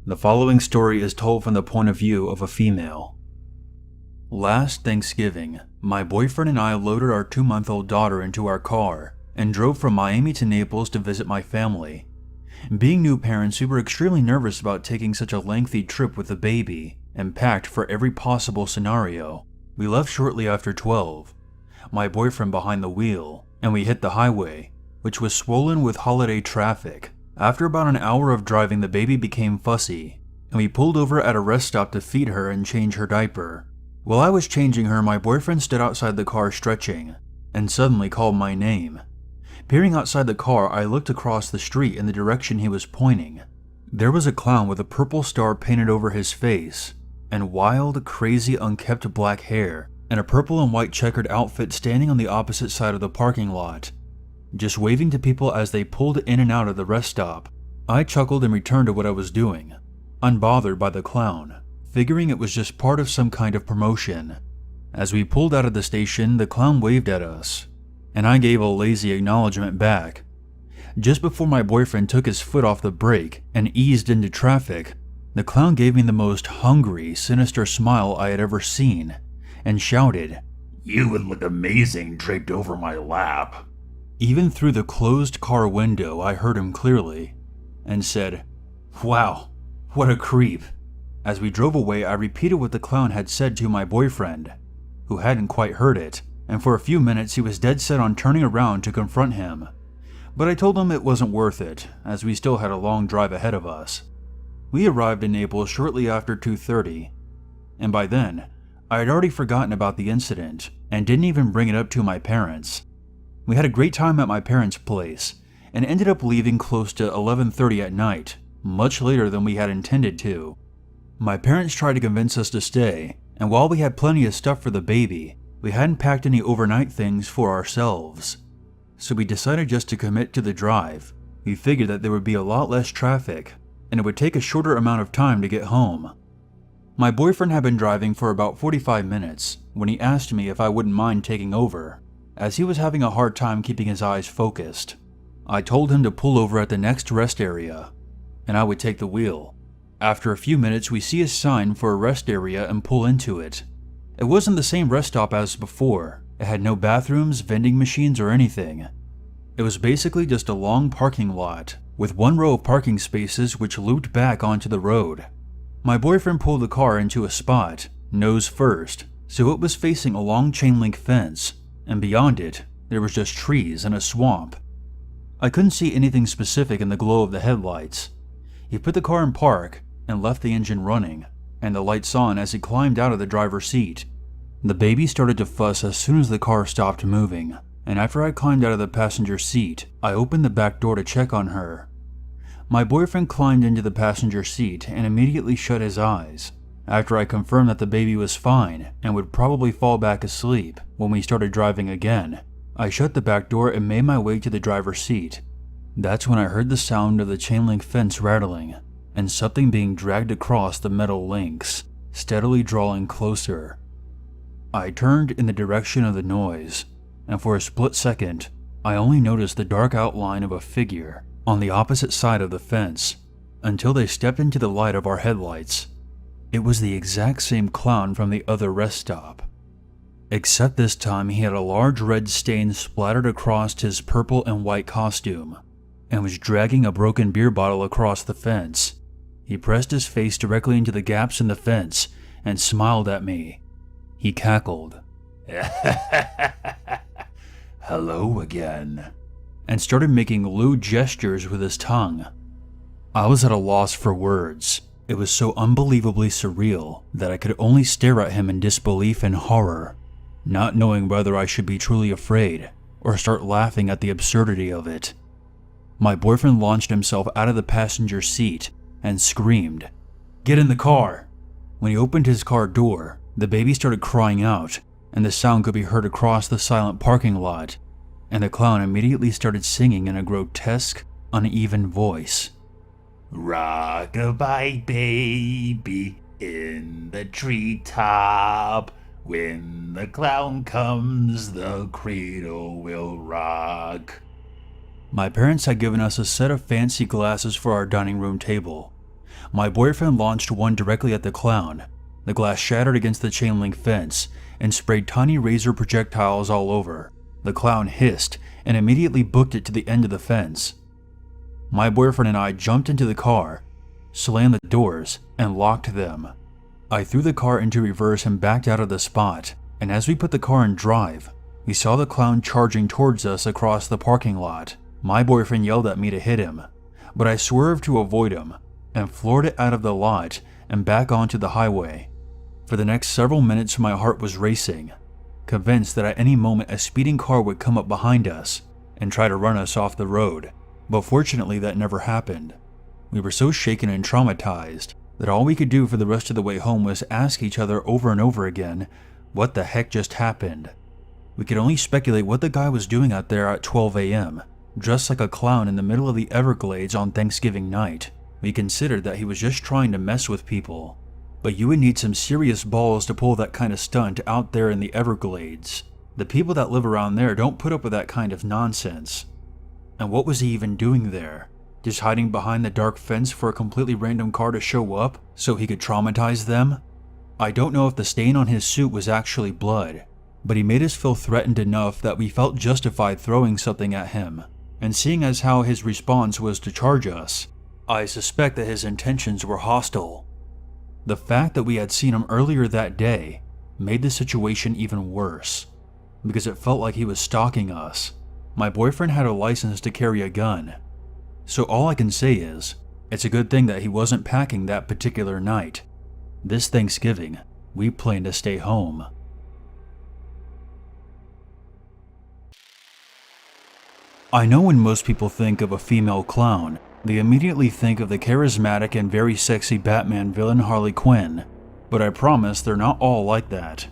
The following story is told from the point of view of a female. Last Thanksgiving, my boyfriend and I loaded our 2-month-old daughter into our car and drove from Miami to Naples to visit my family. Being new parents, we were extremely nervous about taking such a lengthy trip with the baby and packed for every possible scenario. We left shortly after 12, my boyfriend behind the wheel, and we hit the highway, which was swollen with holiday traffic. After about an hour of driving, the baby became fussy, and we pulled over at a rest stop to feed her and change her diaper. While I was changing her, my boyfriend stood outside the car stretching, and suddenly called my name. Peering outside the car, I looked across the street in the direction he was pointing. There was a clown with a purple star painted over his face, and wild, crazy, unkempt black hair, and a purple and white checkered outfit standing on the opposite side of the parking lot, just waving to people as they pulled in and out of the rest stop. I chuckled and returned to what I was doing, unbothered by the clown, figuring it was just part of some kind of promotion. As we pulled out of the station, the clown waved at us, and I gave a lazy acknowledgement back. Just before my boyfriend took his foot off the brake and eased into traffic, the clown gave me the most hungry, sinister smile I had ever seen, and shouted, "You would look amazing draped over my lap." Even through the closed car window, I heard him clearly, and said, "Wow, what a creep." As we drove away, I repeated what the clown had said to my boyfriend, who hadn't quite heard it, and for a few minutes he was dead set on turning around to confront him. But I told him it wasn't worth it, as we still had a long drive ahead of us. We arrived in Naples shortly after 2:30, and by then, I had already forgotten about the incident and didn't even bring it up to my parents. We had a great time at my parents' place, and ended up leaving close to 11:30 at night, much later than we had intended to. My parents tried to convince us to stay, and while we had plenty of stuff for the baby, we hadn't packed any overnight things for ourselves. So we decided just to commit to the drive. We figured that there would be a lot less traffic, and it would take a shorter amount of time to get home. My boyfriend had been driving for about 45 minutes when he asked me if I wouldn't mind taking over, as he was having a hard time keeping his eyes focused. I told him to pull over at the next rest area, and I would take the wheel. After a few minutes, we see a sign for a rest area and pull into it. It wasn't the same rest stop as before. It had no bathrooms, vending machines, or anything. It was basically just a long parking lot, with one row of parking spaces which looped back onto the road. My boyfriend pulled the car into a spot, nose first, so it was facing a long chain link fence, and beyond it, there was just trees and a swamp. I couldn't see anything specific in the glow of the headlights. He put the car in park and left the engine running, and the lights on as he climbed out of the driver's seat. The baby started to fuss as soon as the car stopped moving, and after I climbed out of the passenger seat, I opened the back door to check on her. My boyfriend climbed into the passenger seat and immediately shut his eyes. After I confirmed that the baby was fine and would probably fall back asleep when we started driving again, I shut the back door and made my way to the driver's seat. That's when I heard the sound of the chain link fence rattling and something being dragged across the metal links, steadily drawing closer. I turned in the direction of the noise, and for a split second, I only noticed the dark outline of a figure on the opposite side of the fence, until they stepped into the light of our headlights. It was the exact same clown from the other rest stop, except this time he had a large red stain splattered across his purple and white costume, and was dragging a broken beer bottle across the fence. He pressed his face directly into the gaps in the fence and smiled at me. He cackled, "Hello again," and started making lewd gestures with his tongue. I was at a loss for words. It was so unbelievably surreal that I could only stare at him in disbelief and horror, not knowing whether I should be truly afraid or start laughing at the absurdity of it. My boyfriend launched himself out of the passenger seat and screamed, "Get in the car!" When he opened his car door, the baby started crying out, and the sound could be heard across the silent parking lot, and the clown immediately started singing in a grotesque, uneven voice. "Rock-a-bye baby in the treetop. When the clown comes, the cradle will rock." My parents had given us a set of fancy glasses for our dining room table. my boyfriend launched one directly at the clown. The glass shattered against the chain link fence and sprayed tiny razor projectiles all over. The clown hissed and immediately booked it to the end of the fence. My boyfriend and I jumped into the car, slammed the doors, and locked them. I threw the car into reverse and backed out of the spot, and as we put the car in drive, we saw the clown charging towards us across the parking lot. My boyfriend yelled at me to hit him, but I swerved to avoid him and floored it out of the lot and back onto the highway. For the next several minutes, my heart was racing, convinced that at any moment a speeding car would come up behind us and try to run us off the road, but fortunately that never happened. We were so shaken and traumatized that all we could do for the rest of the way home was ask each other over and over again what the heck just happened. We could only speculate what the guy was doing out there at 12 a.m., dressed like a clown in the middle of the Everglades on Thanksgiving night. We considered that he was just trying to mess with people. But you would need some serious balls to pull that kind of stunt out there in the Everglades. The people that live around there don't put up with that kind of nonsense. And what was he even doing there? Just hiding behind the dark fence for a completely random car to show up so he could traumatize them? I don't know if the stain on his suit was actually blood, but he made us feel threatened enough that we felt justified throwing something at him. And seeing as how his response was to charge us, I suspect that his intentions were hostile. The fact that we had seen him earlier that day made the situation even worse, because it felt like he was stalking us. My boyfriend had a license to carry a gun, so all I can say is, it's a good thing that he wasn't packing that particular night. This Thanksgiving, we plan to stay home. I know when most people think of a female clown, they immediately think of the charismatic and very sexy Batman villain Harley Quinn, but I promise they're not all like that.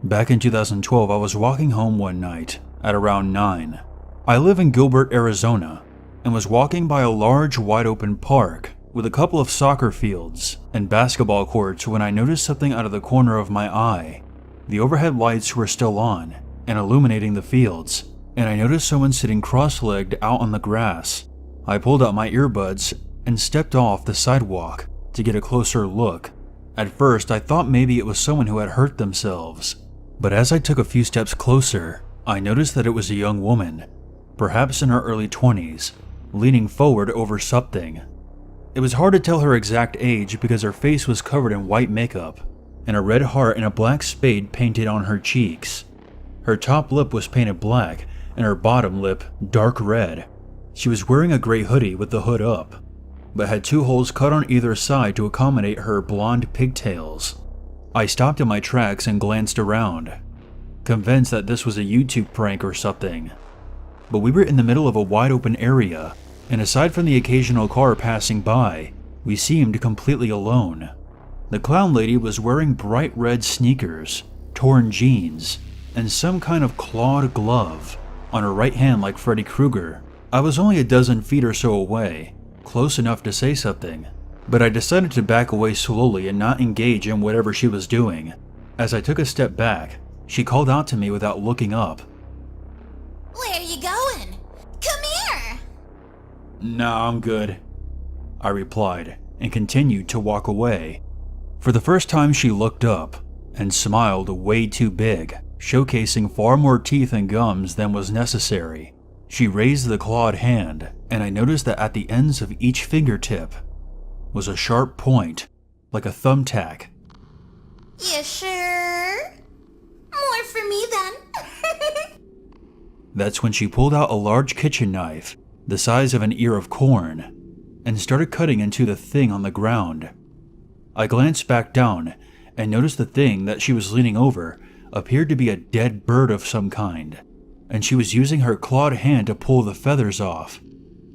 Back in 2012, I was walking home one night at around 9. I live in Gilbert, Arizona, and was walking by a large wide open park with a couple of soccer fields and basketball courts when I noticed something out of the corner of my eye. The overhead lights were still on and illuminating the fields, and I noticed someone sitting cross-legged out on the grass. I pulled out my earbuds and stepped off the sidewalk to get a closer look. At first, I thought maybe it was someone who had hurt themselves, but as I took a few steps closer, I noticed that it was a young woman, perhaps in her early 20s, leaning forward over something. It was hard to tell her exact age because her face was covered in white makeup, and a red heart and a black spade painted on her cheeks. Her top lip was painted black, and her bottom lip dark red. She was wearing a gray hoodie with the hood up, but had 2 holes cut on either side to accommodate her blonde pigtails. I stopped in my tracks and glanced around, convinced that this was a YouTube prank or something. But we were in the middle of a wide open area, and aside from the occasional car passing by, we seemed completely alone. The clown lady was wearing bright red sneakers, torn jeans, and some kind of clawed glove on her right hand like Freddy Krueger. I was only a dozen feet or so away, close enough to say something, but I decided to back away slowly and not engage in whatever she was doing. As I took a step back, she called out to me without looking up. Where are you going? Come here! "Nah, I'm good," I replied, and continued to walk away. For the first time she looked up, and smiled way too big, showcasing far more teeth and gums than was necessary. She raised the clawed hand, and I noticed that at the ends of each fingertip was a sharp point, like a thumbtack. You sure? More for me then. That's when she pulled out a large kitchen knife, the size of an ear of corn, and started cutting into the thing on the ground. I glanced back down and noticed the thing that she was leaning over appeared to be a dead bird of some kind, and she was using her clawed hand to pull the feathers off.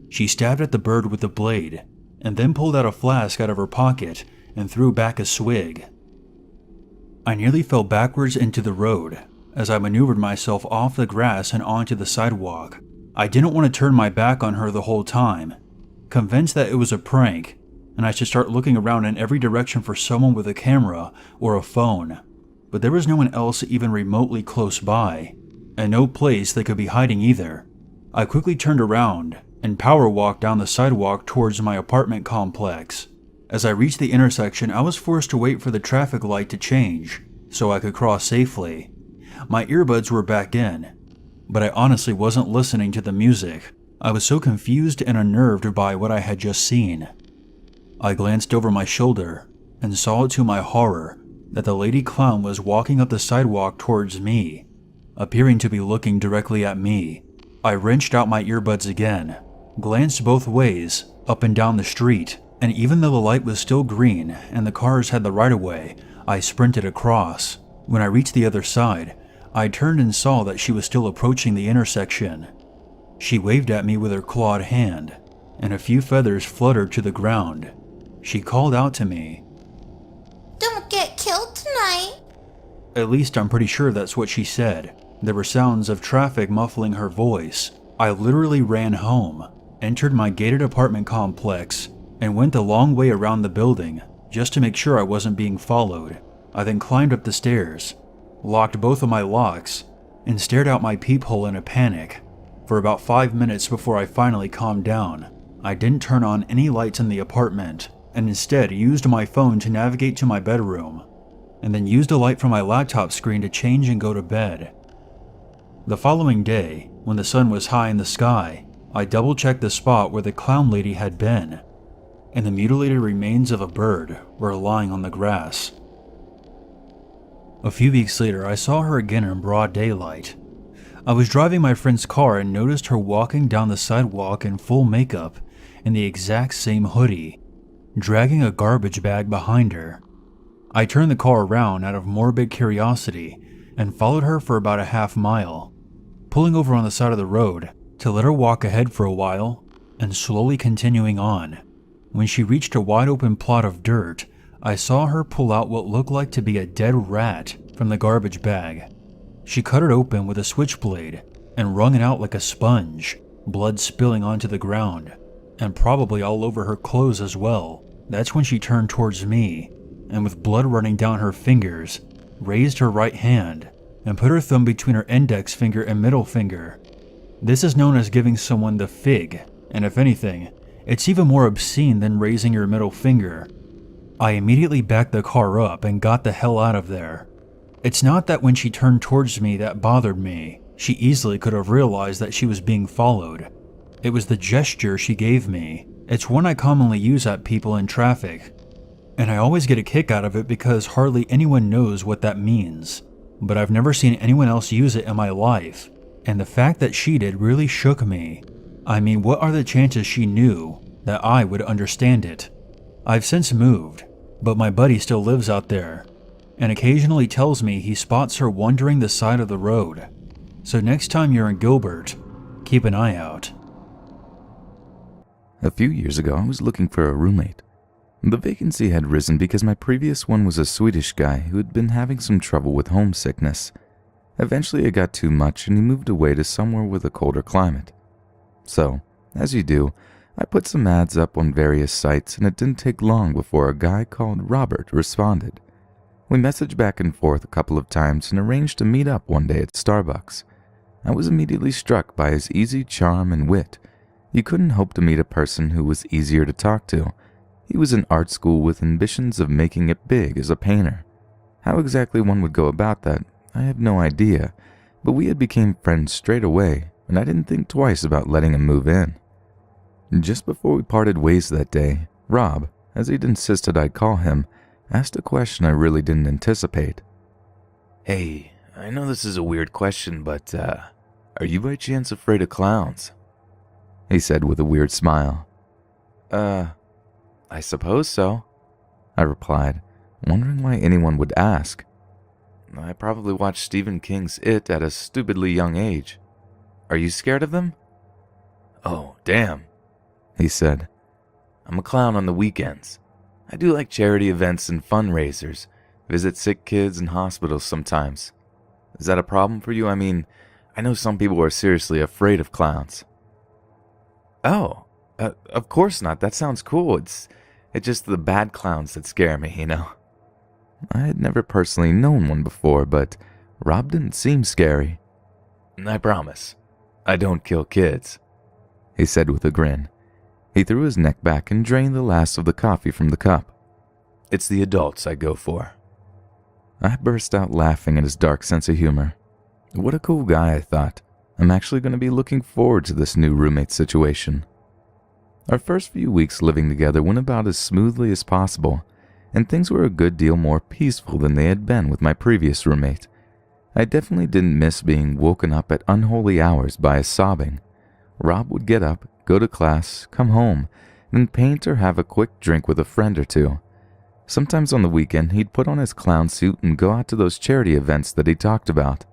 She stabbed at the bird with the blade, and then pulled out a flask out of her pocket and threw back a swig. I nearly fell backwards into the road as I maneuvered myself off the grass and onto the sidewalk. I didn't want to turn my back on her the whole time, convinced that it was a prank and I should start looking around in every direction for someone with a camera or a phone. But there was no one else even remotely close by, and no place they could be hiding either. I quickly turned around and power walked down the sidewalk towards my apartment complex. As I reached the intersection, I was forced to wait for the traffic light to change so I could cross safely. My earbuds were back in, but I honestly wasn't listening to the music. I was so confused and unnerved by what I had just seen. I glanced over my shoulder and saw to my horror that the lady clown was walking up the sidewalk towards me, appearing to be looking directly at me. I wrenched out my earbuds again, glanced both ways, up and down the street, and even though the light was still green and the cars had the right-of-way, I sprinted across. When I reached the other side, I turned and saw that she was still approaching the intersection. She waved at me with her clawed hand, and a few feathers fluttered to the ground. She called out to me. Don't get killed tonight. At least I'm pretty sure that's what she said. There were sounds of traffic muffling her voice. I literally ran home, entered my gated apartment complex, and went the long way around the building just to make sure I wasn't being followed. I then climbed up the stairs, locked both of my locks, and stared out my peephole in a panic for about 5 minutes before I finally calmed down. I didn't turn on any lights in the apartment, and instead used my phone to navigate to my bedroom, and then used a light from my laptop screen to change and go to bed. The following day, when the sun was high in the sky, I double-checked the spot where the clown lady had been, and the mutilated remains of a bird were lying on the grass. A few weeks later, I saw her again in broad daylight. I was driving my friend's car and noticed her walking down the sidewalk in full makeup in the exact same hoodie, dragging a garbage bag behind her. I turned the car around out of morbid curiosity and followed her for about a half mile, pulling over on the side of the road to let her walk ahead for a while and slowly continuing on. When she reached a wide open plot of dirt, I saw her pull out what looked like to be a dead rat from the garbage bag. She cut it open with a switchblade and wrung it out like a sponge, blood spilling onto the ground, and probably all over her clothes as well. That's when she turned towards me, and with blood running down her fingers, raised her right hand and put her thumb between her index finger and middle finger. This is known as giving someone the fig, and if anything, it's even more obscene than raising your middle finger. I immediately backed the car up and got the hell out of there. It's not that when she turned towards me that bothered me. She easily could have realized that she was being followed. It was the gesture she gave me. It's one I commonly use at people in traffic, and I always get a kick out of it because hardly anyone knows what that means. But I've never seen anyone else use it in my life, and the fact that she did really shook me. I mean, what are the chances she knew that I would understand it? I've since moved, but my buddy still lives out there, and occasionally tells me he spots her wandering the side of the road. So next time you're in Gilbert, keep an eye out. A few years ago, I was looking for a roommate. The vacancy had risen because my previous one was a Swedish guy who had been having some trouble with homesickness. Eventually it got too much and he moved away to somewhere with a colder climate. So, as you do, I put some ads up on various sites, and it didn't take long before a guy called Robert responded. We messaged back and forth a couple of times and arranged to meet up one day at Starbucks. I was immediately struck by his easy charm and wit. You couldn't hope to meet a person who was easier to talk to. He was in art school with ambitions of making it big as a painter. How exactly one would go about that, I have no idea, but we had become friends straight away, and I didn't think twice about letting him move in. Just before we parted ways that day, Rob, as he'd insisted I call him, asked a question I really didn't anticipate. Hey, I know this is a weird question, but, are you by chance afraid of clowns? He said with a weird smile. I suppose so, I replied, wondering why anyone would ask. I probably watched Stephen King's It at a stupidly young age. Are you scared of them? Oh, damn, he said. I'm a clown on the weekends. I do like charity events and fundraisers, visit sick kids in hospitals sometimes. Is that a problem for you? I mean, I know some people are seriously afraid of clowns. Oh, of course not. That sounds cool. It's just the bad clowns that scare me, you know? I had never personally known one before, but Rob didn't seem scary. I promise. I don't kill kids, he said with a grin. He threw his neck back and drained the last of the coffee from the cup. It's the adults I go for. I burst out laughing at his dark sense of humor. What a cool guy, I thought. I'm actually going to be looking forward to this new roommate situation. Our first few weeks living together went about as smoothly as possible, and things were a good deal more peaceful than they had been with my previous roommate. I definitely didn't miss being woken up at unholy hours by his sobbing. Rob would get up, go to class, come home, then paint or have a quick drink with a friend or two. Sometimes on the weekend, he'd put on his clown suit and go out to those charity events that he talked about.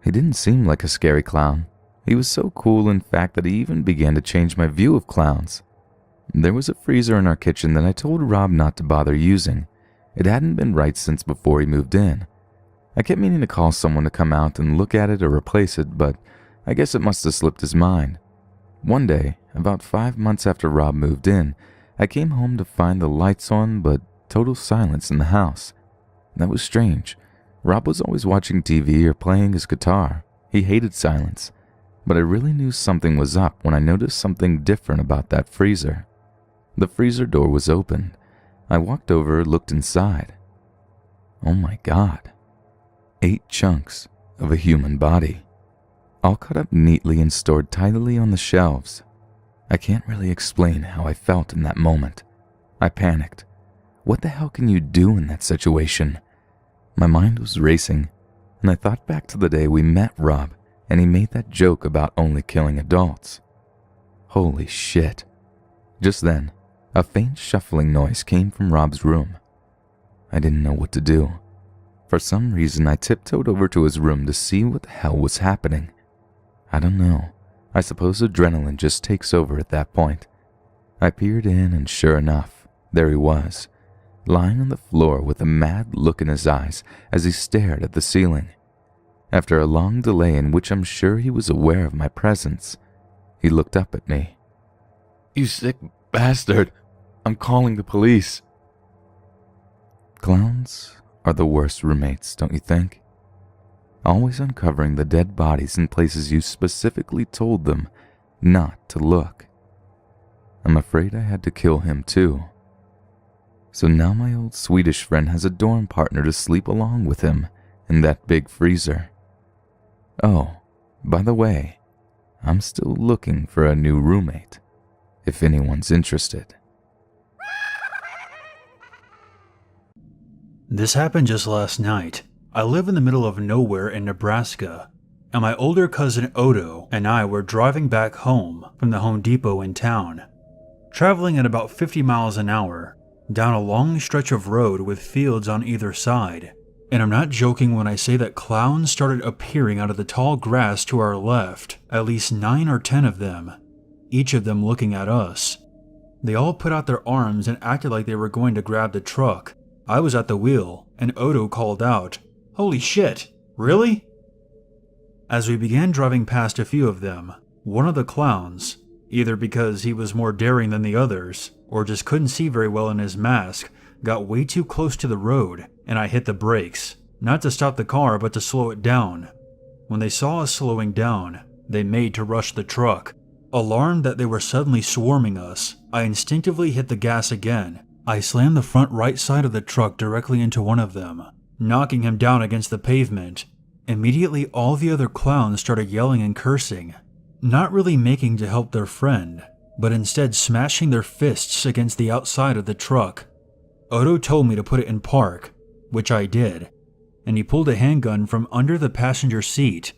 He didn't seem like a scary clown. He was so cool, in fact, that he even began to change my view of clowns. There was a freezer in our kitchen that I told Rob not to bother using. It hadn't been right since before he moved in. I kept meaning to call someone to come out and look at it or replace it, but I guess it must have slipped his mind. One day, about 5 months after Rob moved in, I came home to find the lights on but total silence in the house. That was strange. Rob was always watching TV or playing his guitar. He hated silence. But I really knew something was up when I noticed something different about that freezer. The freezer door was open. I walked over, looked inside. Oh my God. 8 chunks of a human body, all cut up neatly and stored tidily on the shelves. I can't really explain how I felt in that moment. I panicked. What the hell can you do in that situation? My mind was racing, and I thought back to the day we met Rob and he made that joke about only killing adults. Holy shit. Just then, a faint shuffling noise came from Rob's room. I didn't know what to do. For some reason, I tiptoed over to his room to see what the hell was happening. I don't know. I suppose adrenaline just takes over at that point. I peered in, and sure enough, there he was, lying on the floor with a mad look in his eyes as he stared at the ceiling. After a long delay in which I'm sure he was aware of my presence, he looked up at me. You sick bastard. I'm calling the police. Clowns are the worst roommates, don't you think? Always uncovering the dead bodies in places you specifically told them not to look. I'm afraid I had to kill him too. So now my old Swedish friend has a dorm partner to sleep along with him in that big freezer. Oh, by the way, I'm still looking for a new roommate, if anyone's interested. This happened just last night. I live in the middle of nowhere in Nebraska, and my older cousin Odo and I were driving back home from the Home Depot in town, traveling at about 50 miles an hour down a long stretch of road with fields on either side. And I'm not joking when I say that clowns started appearing out of the tall grass to our left, at least 9 or 10 of them, each of them looking at us. They all put out their arms and acted like they were going to grab the truck. I was at the wheel, and Odo called out, "Holy shit, really?" As we began driving past a few of them, one of the clowns, either because he was more daring than the others, or just couldn't see very well in his mask, got way too close to the road, and I hit the brakes, not to stop the car but to slow it down. When they saw us slowing down, they made to rush the truck. Alarmed that they were suddenly swarming us, I instinctively hit the gas again. I slammed the front right side of the truck directly into one of them, knocking him down against the pavement. Immediately, all the other clowns started yelling and cursing, not really making to help their friend, but instead smashing their fists against the outside of the truck. Odo told me to put it in park, which I did, and he pulled a handgun from under the passenger seat.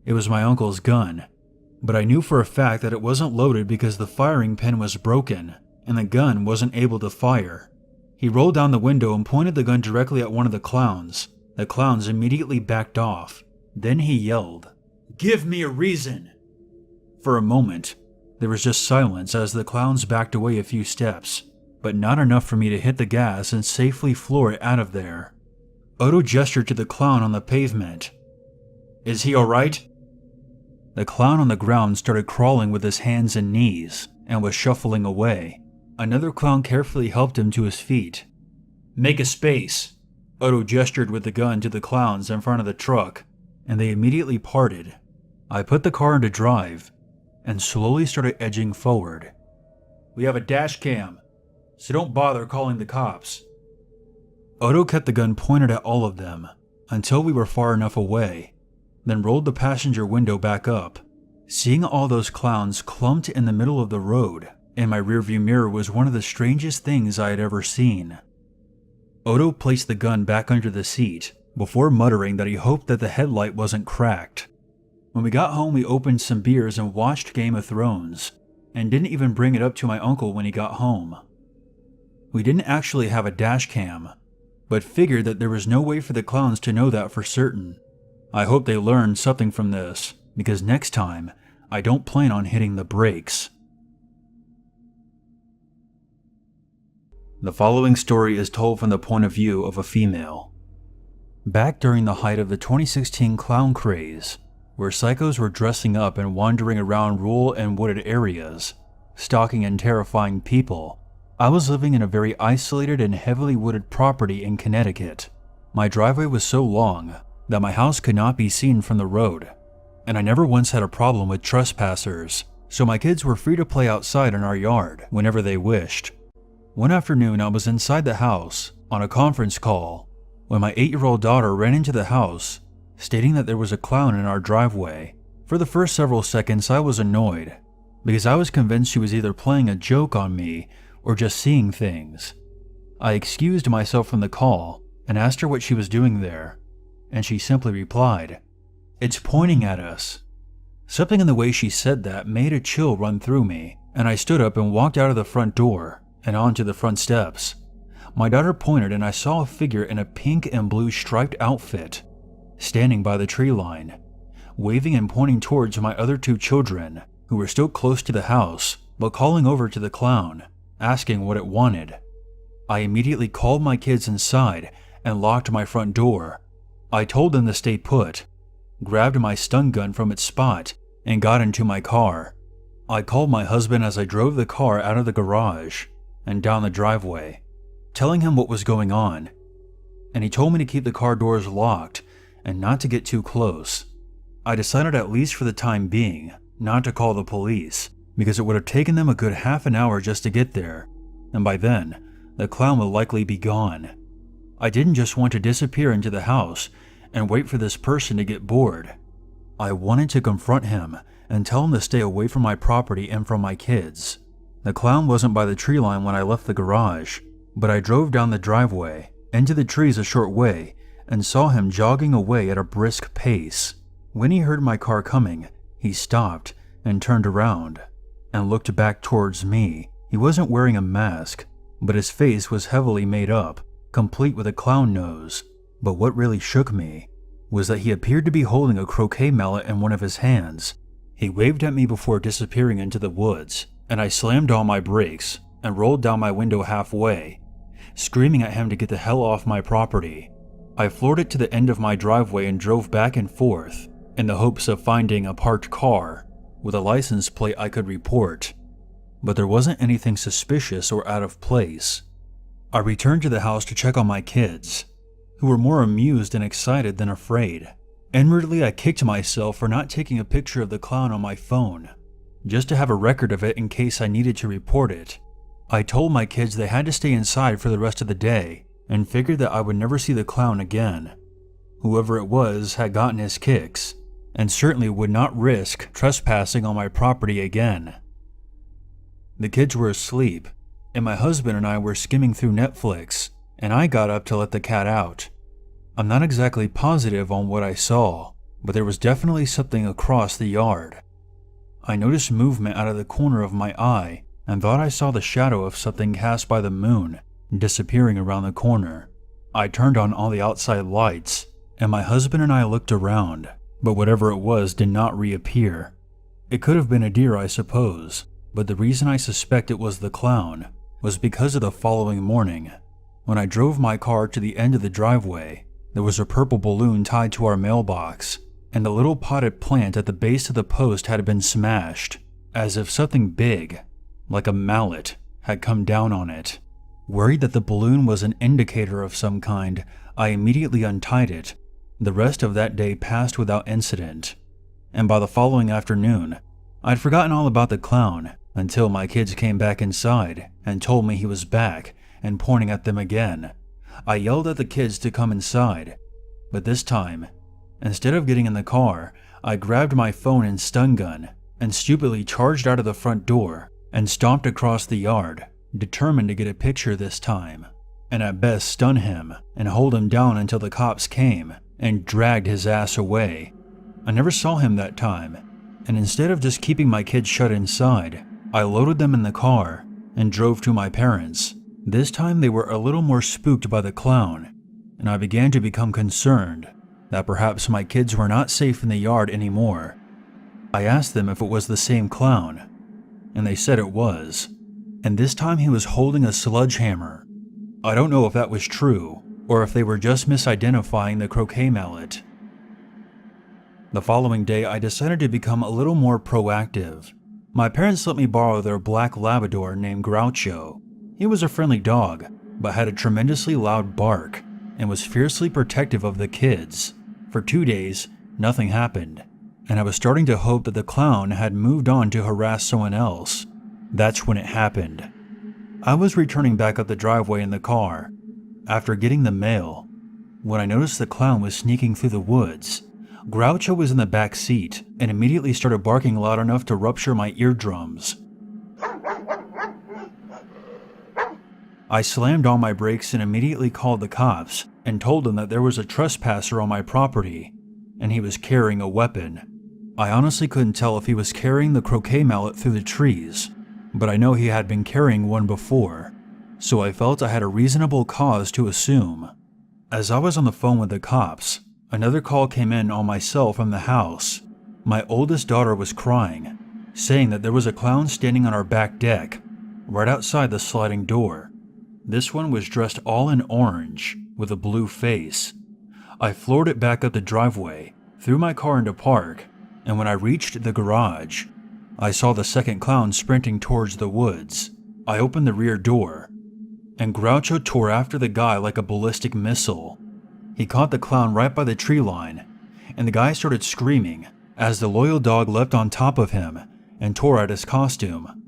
It was my uncle's gun, but I knew for a fact that it wasn't loaded because the firing pin was broken, and the gun wasn't able to fire. He rolled down the window and pointed the gun directly at one of the clowns. The clowns immediately backed off. Then he yelled, "Give me a reason!" For a moment, there was just silence as the clowns backed away a few steps, but not enough for me to hit the gas and safely floor it out of there. Odo gestured to the clown on the pavement. "Is he alright?" The clown on the ground started crawling with his hands and knees and was shuffling away. Another clown carefully helped him to his feet. "Make a space." Odo gestured with the gun to the clowns in front of the truck, and they immediately parted. I put the car into drive and slowly started edging forward. We have a dash cam, so don't bother calling the cops." Odo kept the gun pointed at all of them until we were far enough away, then rolled the passenger window back up. Seeing all those clowns clumped in the middle of the road in my rearview mirror was one of the strangest things I had ever seen. Odo placed the gun back under the seat before muttering that he hoped that the headlight wasn't cracked. When we got home, we opened some beers and watched Game of Thrones, and didn't even bring it up to my uncle when he got home. We didn't actually have a dash cam, but figured that there was no way for the clowns to know that for certain. I hope they learned something from this, because next time, I don't plan on hitting the brakes. The following story is told from the point of view of a female. Back during the height of the 2016 clown craze, where psychos were dressing up and wandering around rural and wooded areas, stalking and terrifying people, I was living in a very isolated and heavily wooded property in Connecticut. My driveway was so long that my house could not be seen from the road, and I never once had a problem with trespassers, so my kids were free to play outside in our yard whenever they wished. One afternoon, I was inside the house on a conference call when my 8-year-old daughter ran into the house, stating that there was a clown in our driveway. For the first several seconds, I was annoyed, because I was convinced she was either playing a joke on me or just seeing things. I excused myself from the call and asked her what she was doing there, and she simply replied, "It's pointing at us." Something in the way she said that made a chill run through me, and I stood up and walked out of the front door and onto the front steps. My daughter pointed and I saw a figure in a pink and blue striped outfit, standing by the tree line, waving and pointing towards my other 2 children, who were still close to the house, but calling over to the clown, asking what it wanted. I immediately called my kids inside and locked my front door. I told them to stay put, grabbed my stun gun from its spot, and got into my car. I called my husband as I drove the car out of the garage and down the driveway, telling him what was going on, and he told me to keep the car doors locked and not to get too close. I decided, at least for the time being, not to call the police, because it would have taken them a good half an hour just to get there, and by then, the clown would likely be gone. I didn't just want to disappear into the house and wait for this person to get bored. I wanted to confront him and tell him to stay away from my property and from my kids. The clown wasn't by the tree line when I left the garage, but I drove down the driveway, into the trees a short way, and saw him jogging away at a brisk pace. When he heard my car coming, he stopped and turned around and looked back towards me. He wasn't wearing a mask, but his face was heavily made up, complete with a clown nose. But what really shook me was that he appeared to be holding a croquet mallet in one of his hands. He waved at me before disappearing into the woods, and I slammed on my brakes and rolled down my window halfway, screaming at him to get the hell off my property. I floored it to the end of my driveway and drove back and forth in the hopes of finding a parked car with a license plate I could report, but there wasn't anything suspicious or out of place. I returned to the house to check on my kids, who were more amused and excited than afraid. Inwardly, I kicked myself for not taking a picture of the clown on my phone, just to have a record of it in case I needed to report it. I told my kids they had to stay inside for the rest of the day, and figured that I would never see the clown again. Whoever it was had gotten his kicks, and certainly would not risk trespassing on my property again. The kids were asleep, and my husband and I were skimming through Netflix, and I got up to let the cat out. I'm not exactly positive on what I saw, but there was definitely something across the yard. I noticed movement out of the corner of my eye and thought I saw the shadow of something cast by the moon disappearing around the corner. I turned on all the outside lights, and my husband and I looked around, but whatever it was did not reappear. It could have been a deer, I suppose, but the reason I suspect it was the clown was because of the following morning. When I drove my car to the end of the driveway, there was a purple balloon tied to our mailbox, and the little potted plant at the base of the post had been smashed, as if something big, like a mallet, had come down on it. Worried that the balloon was an indicator of some kind, I immediately untied it. The rest of that day passed without incident, and by the following afternoon, I'd forgotten all about the clown until my kids came back inside and told me he was back and pointing at them again. I yelled at the kids to come inside, but this time, instead of getting in the car, I grabbed my phone and stun gun and stupidly charged out of the front door and stomped across the yard, determined to get a picture this time, and at best stun him and hold him down until the cops came and dragged his ass away. I never saw him that time, and instead of just keeping my kids shut inside, I loaded them in the car and drove to my parents. This time they were a little more spooked by the clown, and I began to become concerned that perhaps my kids were not safe in the yard anymore. I asked them if it was the same clown, and they said it was, and this time he was holding a sledgehammer. I don't know if that was true, or if they were just misidentifying the croquet mallet. The following day, I decided to become a little more proactive. My parents let me borrow their black Labrador named Groucho. He was a friendly dog, but had a tremendously loud bark and was fiercely protective of the kids. For 2 days, nothing happened, and I was starting to hope that the clown had moved on to harass someone else. That's when it happened. I was returning back up the driveway in the car, after getting the mail, when I noticed the clown was sneaking through the woods. Groucho was in the back seat and immediately started barking loud enough to rupture my eardrums. I slammed on my brakes and immediately called the cops and told them that there was a trespasser on my property and he was carrying a weapon. I honestly couldn't tell if he was carrying the croquet mallet through the trees, but I know he had been carrying one before, so I felt I had a reasonable cause to assume. As I was on the phone with the cops, another call came in on my cell from the house. My oldest daughter was crying, saying that there was a clown standing on our back deck, right outside the sliding door. This one was dressed all in orange, with a blue face. I floored it back up the driveway, threw my car into park, and when I reached the garage, I saw the second clown sprinting towards the woods. I opened the rear door, and Groucho tore after the guy like a ballistic missile. He caught the clown right by the tree line, and the guy started screaming as the loyal dog leapt on top of him and tore at his costume.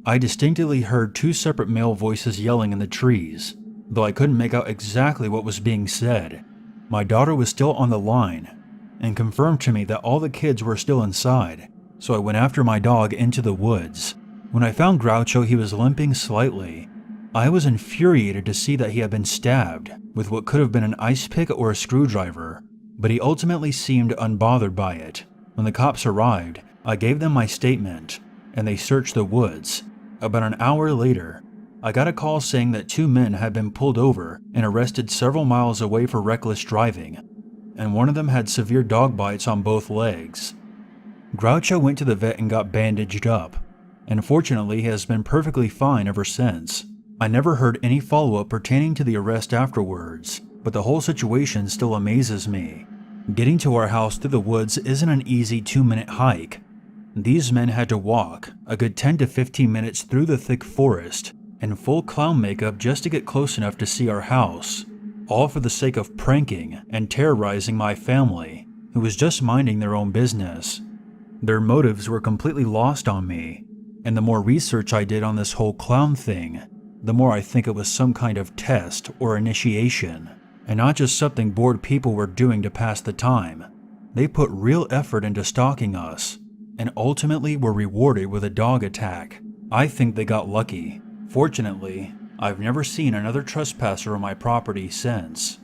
I distinctly heard 2 separate male voices yelling in the trees, though I couldn't make out exactly what was being said. My daughter was still on the line and confirmed to me that all the kids were still inside, so I went after my dog into the woods. When I found Groucho, he was limping slightly. I was infuriated to see that he had been stabbed with what could have been an ice pick or a screwdriver, but he ultimately seemed unbothered by it. When the cops arrived, I gave them my statement, and they searched the woods. About an hour later, I got a call saying that 2 men had been pulled over and arrested several miles away for reckless driving, and one of them had severe dog bites on both legs. Groucho went to the vet and got bandaged up, and fortunately he has been perfectly fine ever since. I never heard any follow-up pertaining to the arrest afterwards, but the whole situation still amazes me. Getting to our house through the woods isn't an easy 2-minute hike. These men had to walk a good 10 to 15 minutes through the thick forest in full clown makeup just to get close enough to see our house, all for the sake of pranking and terrorizing my family, who was just minding their own business. Their motives were completely lost on me, and the more research I did on this whole clown thing, the more I think it was some kind of test or initiation, and not just something bored people were doing to pass the time. They put real effort into stalking us, and ultimately were rewarded with a dog attack. I think they got lucky. Fortunately, I've never seen another trespasser on my property since.